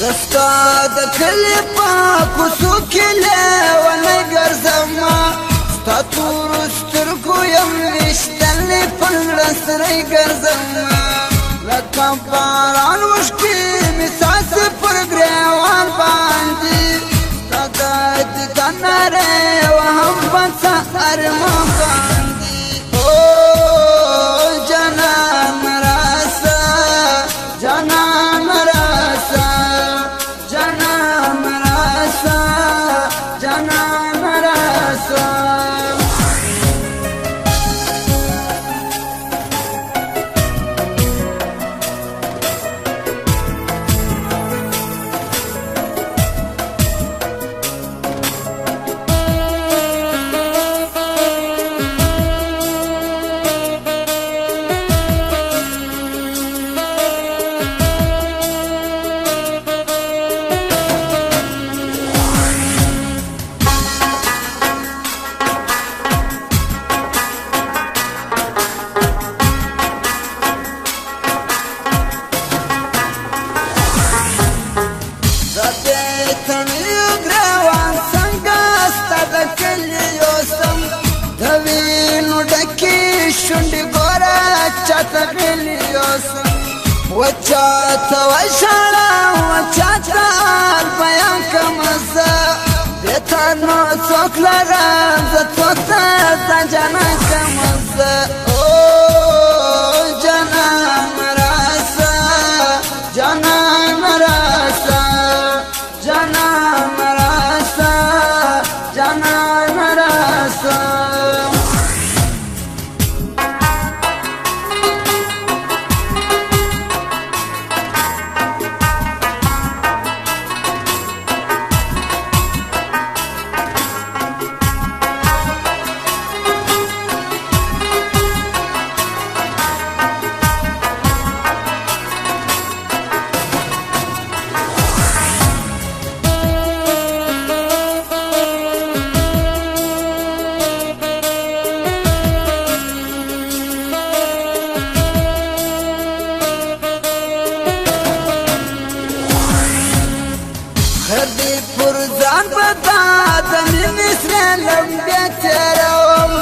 زستا د کلی پاکو سو کې لیونی ګرځمه ستا تورو سترګو یم ویشتلی په زړه سری ګرځمه لکه باران اوښکې مې څاڅي پر ګریوان باندې ستا د دیدن نارې وهم په سهار ما باندې جانان راسه جانان راسه جانان راسه جانان راسه شونډې ګوره چاته غلي اوسم وچاته وشاړه وچاته بیان کړمه زه بې تا نو څوک لرم زه څوک ته ځان جانان کړمه زه جانان راسه جانان راسه جانان راسه جانان راسه خدي فرزان بداد من اسرائيل لمبي تروم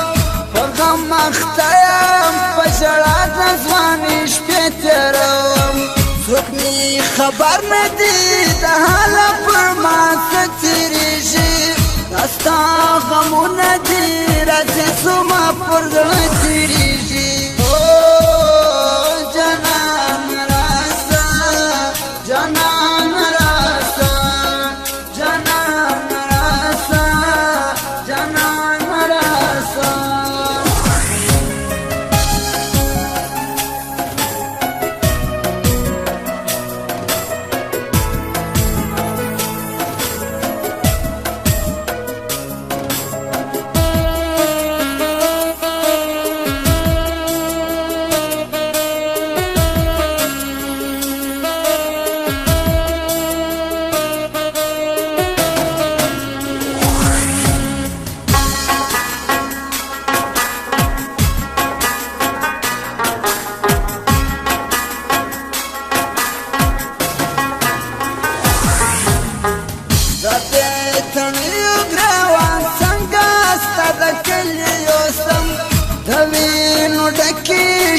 فرغم اختيام فشرات نزواني شبيتروم سوكني خبر ندي دهالا فرما ستريجي دستا غمو ندي رازي سوما فرزان تريجي جانان راسا جانان راسا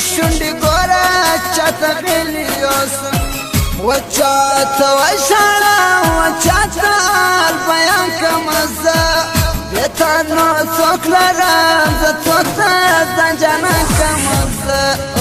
شونډې ګوره چاته غلي اوسم وچاته وشاړه وچاته بیان کړمه زه بې تا نو څوک لرم زه څوک ته ځان جانان کړمه زه